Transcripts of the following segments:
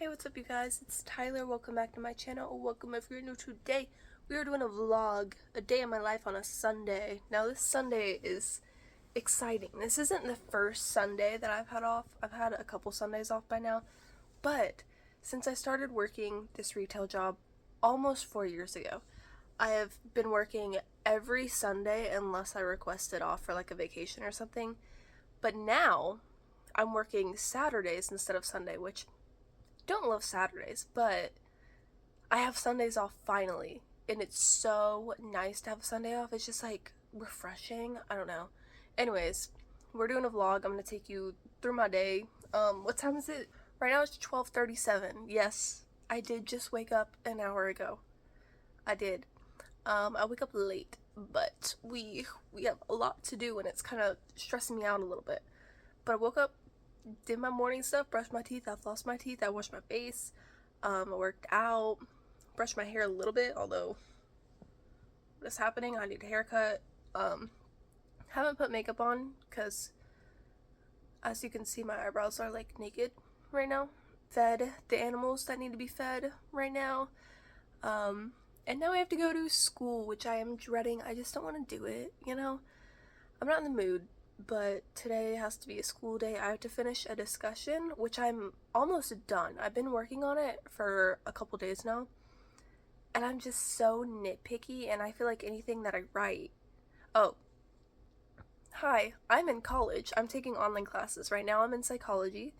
Hey, what's up you guys? It's Tyler. Welcome back to my channel, or welcome if you're new. Today we are doing a vlog, a day of my life on a Sunday. Now this Sunday is exciting. This isn't the first Sunday that I've had off. I've had a couple Sundays off by now, but since I started working this retail job almost 4 years ago, I have been working every Sunday unless I requested off for like a vacation or something. But now I'm working Saturdays instead of Sunday, which don't love Saturdays, but I have Sundays off finally, and it's so nice to have a Sunday off. It's just like refreshing. I don't know. Anyways, we're doing a vlog. I'm gonna take you through my day. What time is it? Right now it's 12:37. Yes, I did just wake up an hour ago. I did. I wake up late, but we have a lot to do, and it's kind of stressing me out a little bit. But I woke up, did my morning stuff, brushed my teeth, I flossed my teeth, I washed my face, I worked out, brushed my hair a little bit, although what is happening, I need a haircut. Haven't put makeup on because as you can see my eyebrows are like naked right now. Fed the animals that need to be fed right now. And now I have to go to school, which I am dreading. I just don't want to do it, you know? I'm not in the mood. But today has to be a school day. I have to finish a discussion, which I'm almost done. I've been working on it for a couple days now, and I'm just so nitpicky, and I feel like anything that I write... Oh, hi, I'm in college. I'm taking online classes. Right now I'm in psychology,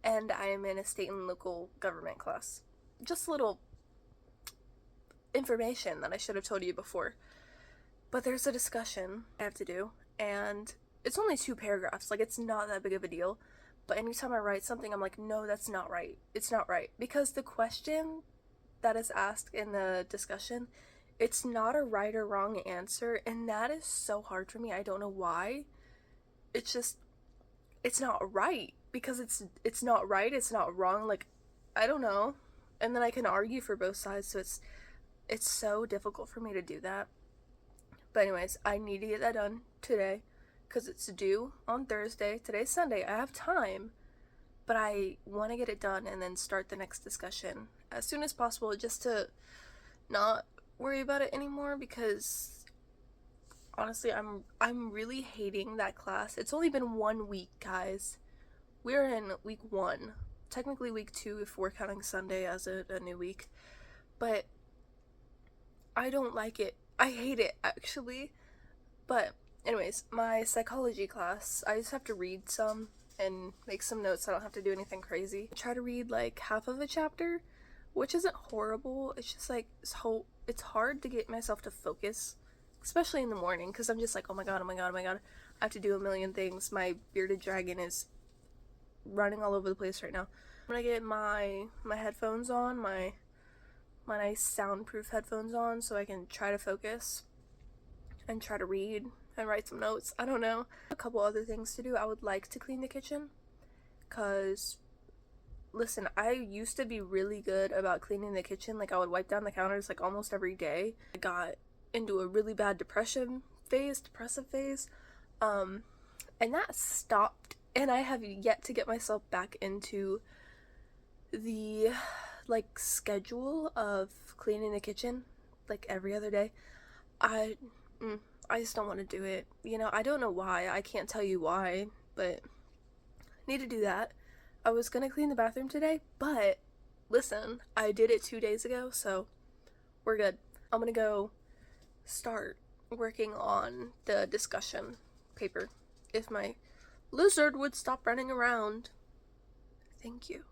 and I am in a state and local government class. Just a little information that I should have told you before. But there's a discussion I have to do, and it's only 2 paragraphs, like it's not that big of a deal, but anytime I write something I'm like, no, that's not right, it's not right, because the question that is asked in the discussion, it's not a right or wrong answer, and that is so hard for me. I don't know why. It's just, it's not right, because it's not right, it's not wrong, like, I don't know, and then I can argue for both sides, so it's so difficult for me to do that. But anyways, I need to get that done today, because it's due on Thursday. Today's Sunday. I have time, but I want to get it done and then start the next discussion as soon as possible, just to not worry about it anymore, because honestly I'm really hating that class. It's only been 1 week, guys. We're in week 1, technically week 2 if we're counting Sunday as a new week, but I don't like it. I hate it, actually. But anyways, my psychology class, I just have to read some and make some notes. I don't have to do anything crazy. I try to read like half of a chapter, which isn't horrible. It's just like, it's hard to get myself to focus, especially in the morning, because I'm just like, oh my god, oh my god, oh my god. I have to do a million things. My bearded dragon is running all over the place right now. I'm gonna get my headphones on, my nice soundproof headphones on, so I can try to focus and try to read and write some notes. I don't know. A couple other things to do. I would like to clean the kitchen, because listen, I used to be really good about cleaning the kitchen. Like, I would wipe down the counters like almost every day. I got into a really bad depressive phase, and that stopped, and I have yet to get myself back into the like schedule of cleaning the kitchen like every other day. I just don't want to do it, you know. I don't know why. I can't tell you why, but I need to do that. I was gonna clean the bathroom today, but listen, I did it 2 days ago, so we're good. I'm gonna go start working on the discussion paper. If my lizard would stop running around. Thank you.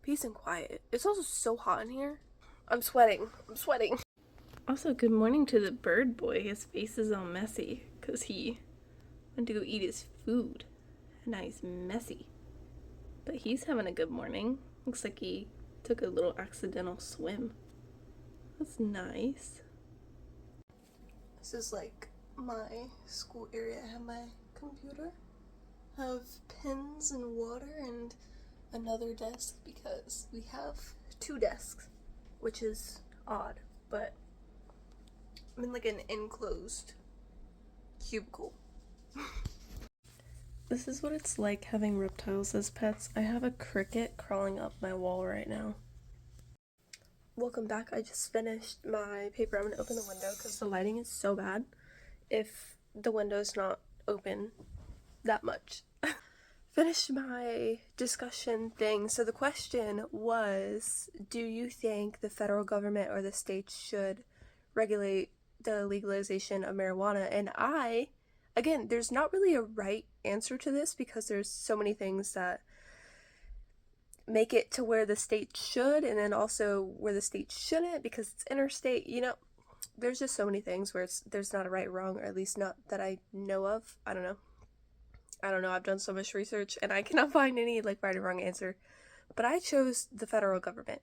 Peace and quiet. It's also so hot in here. I'm sweating. Also, good morning to the bird boy. His face is all messy because he went to go eat his food, and now he's messy. But he's having a good morning. Looks like he took a little accidental swim. That's nice. This is like my school area. I have my computer, I have pens and water, and another desk, because we have 2 desks, which is odd, but I'm in like an enclosed cubicle. This is what it's like having reptiles as pets. I have a cricket crawling up my wall right now. Welcome back. I just finished my paper. I'm gonna open the window because the lighting is so bad if the window's not open that much. Finished my discussion thing. So the question was, do you think the federal government or the states should regulate the legalization of marijuana? And again, there's not really a right answer to this because there's so many things that make it to where the state should and then also where the state shouldn't because it's interstate. There's just so many things where there's not a right or wrong, or at least not that I know of. I don't know. I've done so much research and I cannot find any right or wrong answer. But I chose the federal government.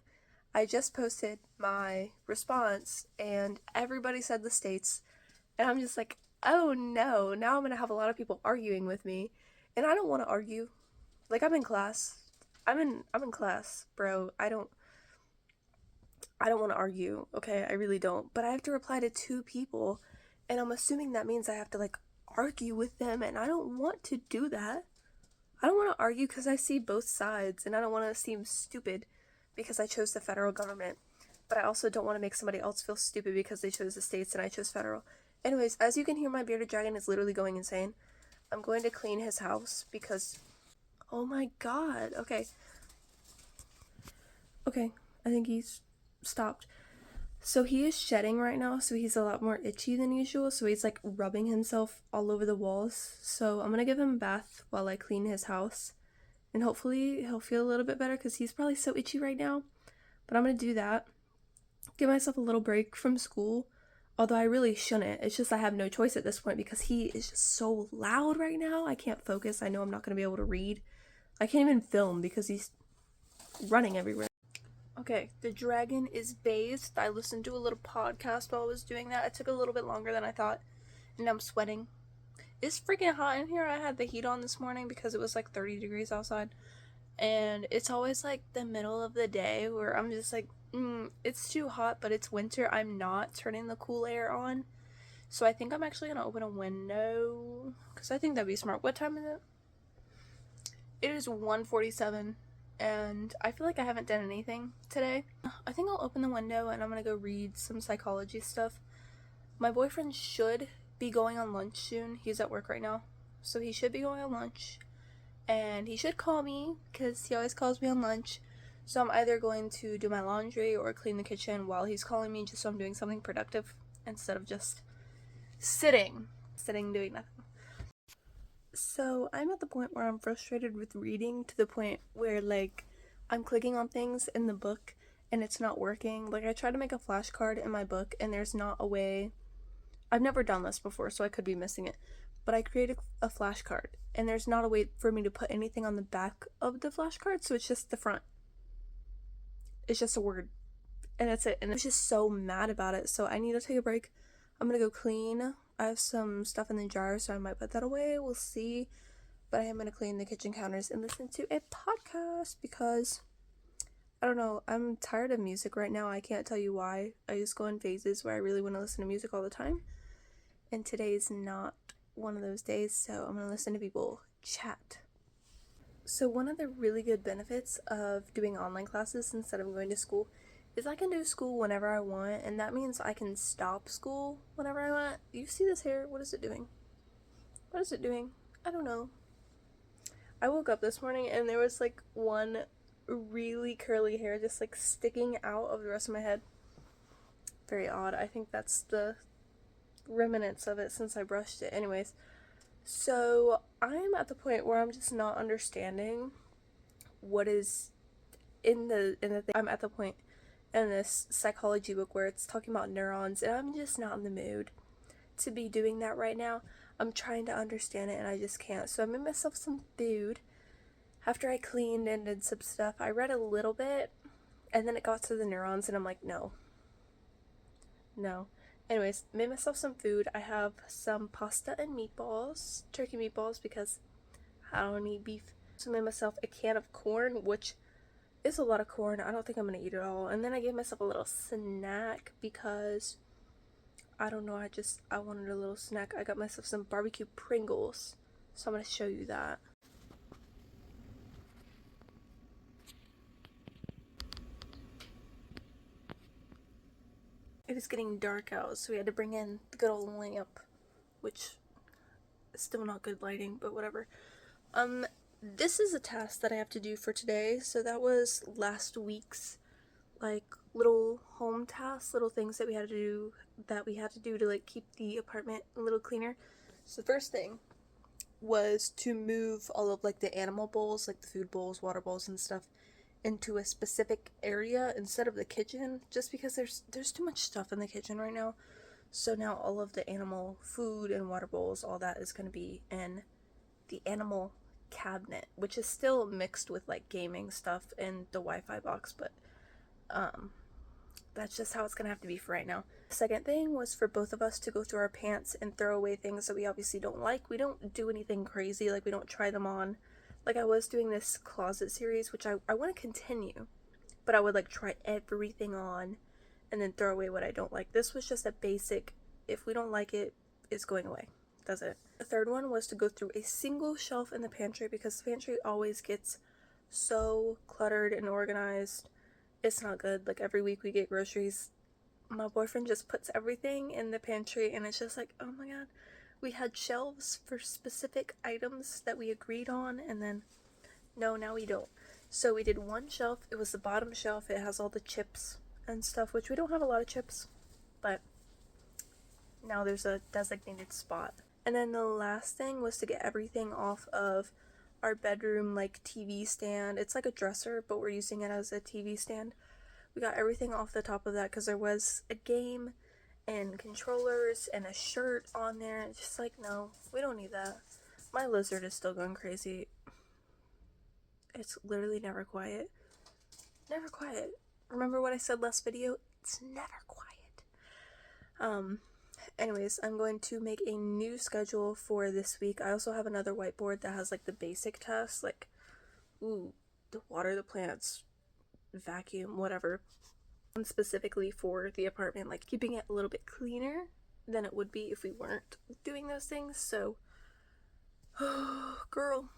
I just posted my response and everybody said the states, and I'm just like, oh no, now I'm gonna have a lot of people arguing with me, and I don't want to argue. I'm in class. I'm in class, bro. I don't want to argue, okay? I really don't. But I have to reply to 2 people, and I'm assuming that means I have to argue with them, and I don't want to do that. I don't want to argue because I see both sides, and I don't want to seem stupid because I chose the federal government. But I also don't want to make somebody else feel stupid because they chose the states and I chose federal. Anyways, as you can hear, my bearded dragon is literally going insane. I'm going to clean his house because... oh my god. Okay, I think he's stopped. So he is shedding right now, so he's a lot more itchy than usual, so he's rubbing himself all over the walls. So I'm gonna give him a bath while I clean his house, and hopefully he'll feel a little bit better because he's probably so itchy right now. But I'm gonna do that, give myself a little break from school, although I really shouldn't. It's just I have no choice at this point because he is just so loud right now. I can't focus. I know I'm not gonna be able to read. I can't even film because he's running everywhere. Okay, the dragon is bathed. I listened to a little podcast while I was doing that. It took a little bit longer than I thought, and I'm sweating. It's freaking hot in here. I had the heat on this morning because it was 30 degrees outside, and it's always the middle of the day where I'm just it's too hot, but it's winter. I'm not turning the cool air on, so I think I'm actually gonna open a window because I think that'd be smart. What time is it? It is 1:47. And I feel like I haven't done anything today. I think I'll open the window and I'm gonna go read some psychology stuff. My boyfriend should be going on lunch soon. He's at work right now, so he should be going on lunch. And he should call me because he always calls me on lunch. So I'm either going to do my laundry or clean the kitchen while he's calling me, just so I'm doing something productive instead of just sitting doing nothing. So I'm at the point where I'm frustrated with reading to the point where I'm clicking on things in the book and it's not working. I tried to make a flashcard in my book and there's not a way. I've never done this before, so I could be missing it. But I created a flashcard and there's not a way for me to put anything on the back of the flashcard, so it's just the front. It's just a word. And that's it. And I was just so mad about it, so I need to take a break. I'm gonna go clean. I have some stuff in the jar, so I might put that away. We'll see. But I am gonna clean the kitchen counters and listen to a podcast because I don't know, I'm tired of music right now. I can't tell you why. I just go in phases where I really want to listen to music all the time. And today's not one of those days, so I'm gonna listen to people chat. So one of the really good benefits of doing online classes instead of going to school is I can do school whenever I want, and that means I can stop school whenever I want. You see this hair? What is it doing? What is it doing? I don't know. I woke up this morning and there was one really curly hair just sticking out of the rest of my head. Very odd. I think that's the remnants of it since I brushed it. Anyways, so I'm at the point where I'm just not understanding what is in the thing. I'm at the point in this psychology book where it's talking about neurons, and I'm just not in the mood to be doing that right now. I'm trying to understand it and I just can't. So I made myself some food after I cleaned and did some stuff. I read a little bit and then it got to the neurons and I'm like, no. Anyways, made myself some food. I have some pasta and meatballs, turkey meatballs, because I don't eat beef. So I made myself a can of corn, which is a lot of corn. I don't think I'm gonna eat it all. And then I gave myself a little snack because I don't know, I wanted a little snack. I got myself some barbecue Pringles. So I'm going to show you that. It is getting dark out, so we had to bring in the good old lamp, which is still not good lighting, but whatever. This is a task that I have to do for today, so that was last week's, like, little home tasks, little things that we had to do to, like, keep the apartment a little cleaner. So the first thing was to move all of, like, the animal bowls, like the food bowls, water bowls, and stuff, into a specific area instead of the kitchen, just because there's too much stuff in the kitchen right now. So now all of the animal food and water bowls, all that is going to be in the animal cabinet, which is still mixed with like gaming stuff and the Wi-Fi box, but that's just how it's gonna have to be for right now. The second thing was for both of us to go through our pants and throw away things that we obviously don't like. We don't do anything crazy, like we don't try them on. Like I was doing this closet series, which I want to continue, but I would like try everything on and then throw away what I don't like. This was just a basic, if we don't like it, it's going away. That's it. The third one was to go through a single shelf in the pantry, because the pantry always gets so cluttered and organized. It's not good. Like every week we get groceries, my boyfriend just puts everything in the pantry and it's just like, oh my god. We had shelves for specific items that we agreed on, and then no, now we don't. So we did one shelf. It was the bottom shelf. It has all the chips and stuff, which we don't have a lot of chips, but now there's a designated spot. And then the last thing was to get everything off of our bedroom, like, TV stand. It's like a dresser, but we're using it as a TV stand. We got everything off the top of that because there was a game and controllers and a shirt on there. It's just like, no, we don't need that. My lizard is still going crazy. It's literally never quiet. Never quiet. Remember what I said last video? It's never quiet. Anyways, I'm going to make a new schedule for this week. I also have another whiteboard that has like the basic tasks, like, the water the plants, vacuum, whatever. And specifically for the apartment, like keeping it a little bit cleaner than it would be if we weren't doing those things. So, girl,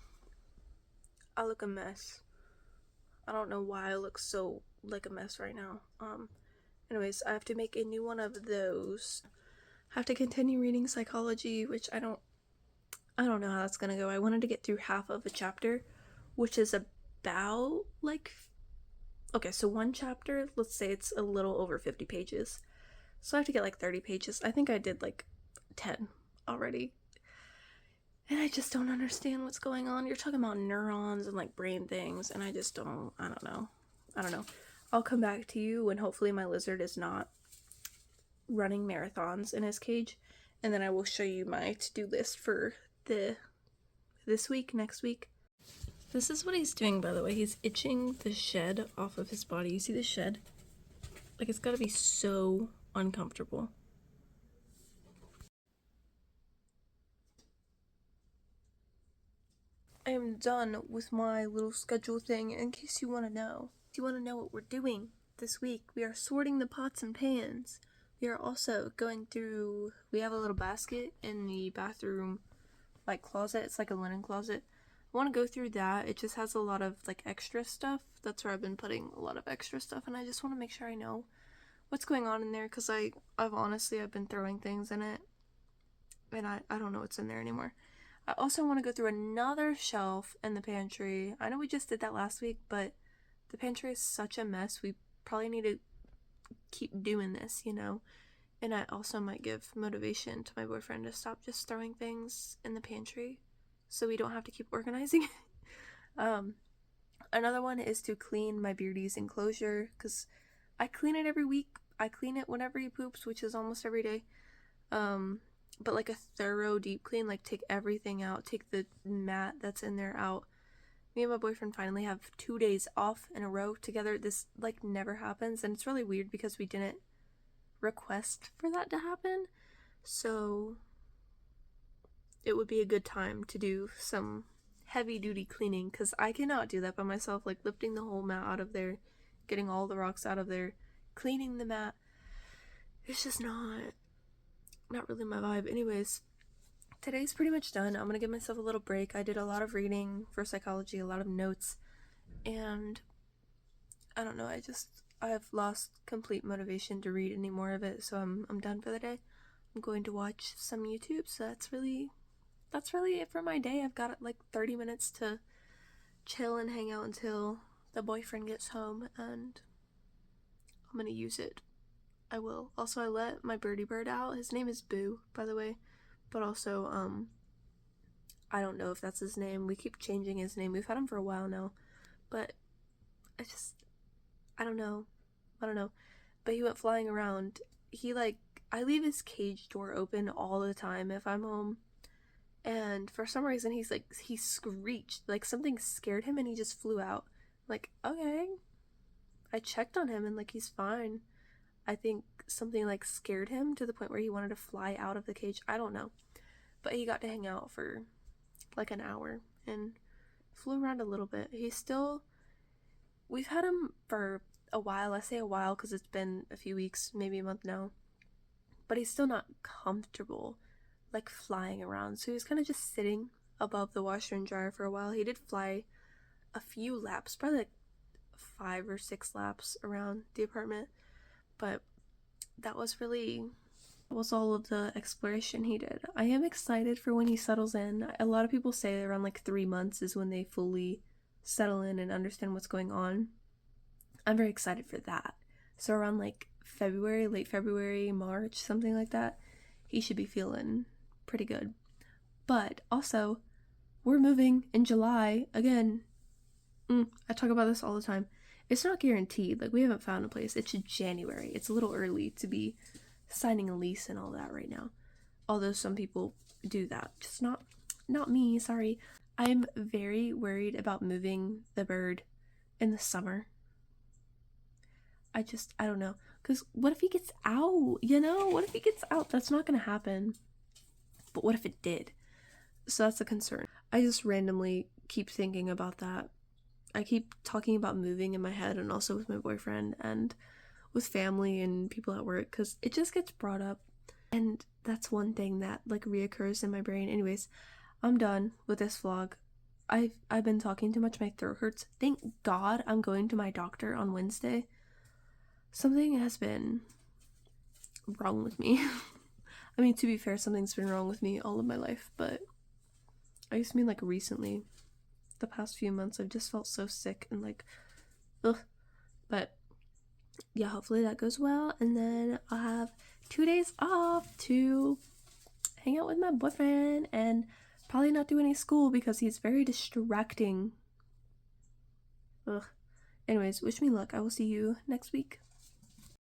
I look a mess. I don't know why I look so like a mess right now. Anyways, I have to make a new one of those. I have to continue reading psychology, which I don't know how that's gonna go. I wanted to get through half of a chapter, which is about like, okay, so one chapter, let's say it's a little over 50 pages. So I have to get like 30 pages. I think I did like 10 already. And I just don't understand what's going on. You're talking about neurons and like brain things, and I don't know. I'll come back to you when hopefully my lizard is not running marathons in his cage, and then I will show you my to-do list for this week, next week. This is what he's doing, by the way. He's itching the shed off of his body. You see the shed? Like, it's gotta be so uncomfortable. I am done with my little schedule thing. In case you want to know. If you want to know what we're doing this week, we are sorting the pots and pans. We are also going through, we have a little basket in the bathroom, like, closet. It's like a linen closet. I want to go through that. It just has a lot of, like, extra stuff. That's where I've been putting a lot of extra stuff, and I just want to make sure I know what's going on in there, because I've been throwing things in it, and I don't know what's in there anymore. I also want to go through another shelf in the pantry. I know we just did that last week, but the pantry is such a mess. We probably need to keep doing this, you know? And I also might give motivation to my boyfriend to stop just throwing things in the pantry so we don't have to keep organizing. Another one is to clean my Beardy's enclosure, because I clean it every week. I clean it whenever he poops, which is almost every day. But like a thorough deep clean, like take everything out, take the mat that's in there out. Me and my boyfriend finally have 2 days off in a row together. This like never happens, and it's really weird because we didn't request for that to happen. So it would be a good time to do some heavy duty cleaning, because I cannot do that by myself, like lifting the whole mat out of there, getting all the rocks out of there, cleaning the mat. It's just not really my vibe. Anyways, today's pretty much done. I'm gonna give myself a little break. I did a lot of reading for psychology, a lot of notes, and I don't know, I've lost complete motivation to read any more of it, so I'm done for the day. I'm going to watch some YouTube, so that's really it for my day. I've got like 30 minutes to chill and hang out until the boyfriend gets home, and I'm gonna use it. I will. Also, I let my birdie bird out. His name is Boo, by the way. But also, I don't know if that's his name. We keep changing his name. We've had him for a while now. But I don't know. But he went flying around. I leave his cage door open all the time if I'm home. And for some reason, he screeched. Like, something scared him and he just flew out. Like, okay. I checked on him and, like, he's fine. I think something, like, scared him to the point where he wanted to fly out of the cage. I don't know. But he got to hang out for, like, an hour and flew around a little bit. We've had him for a while. I say a while because it's been a few weeks, maybe a month now. But he's still not comfortable, like, flying around. So he was kind of just sitting above the washer and dryer for a while. He did fly a few laps, probably like 5 or 6 laps around the apartment. But that was all of the exploration he did. I am excited for when he settles in. A lot of people say around like 3 months is when they fully settle in and understand what's going on. I'm very excited for that. So around like February, late February, March, something like that, he should be feeling pretty good. But also, we're moving in July again. I talk about this all the time. It's not guaranteed. Like, we haven't found a place. It's January. It's a little early to be signing a lease and all that right now. Although some people do that. Just not me, sorry. I'm very worried about moving the bird in the summer. I don't know. Because what if he gets out? What if he gets out? That's not going to happen. But what if it did? So that's a concern. I just randomly keep thinking about that. I keep talking about moving in my head and also with my boyfriend and with family and people at work because it just gets brought up. And that's one thing that like reoccurs in my brain. Anyways, I'm done with this vlog. I've been talking too much. My throat hurts. Thank God I'm going to my doctor on Wednesday. Something has been wrong with me. I mean, to be fair, something's been wrong with me all of my life, but I just mean like recently. The past few months I've just felt so sick and like ugh. But yeah, hopefully that goes well, and then I'll have 2 days off to hang out with my boyfriend and probably not do any school because he's very distracting. Anyways, wish me luck. I will see you next week.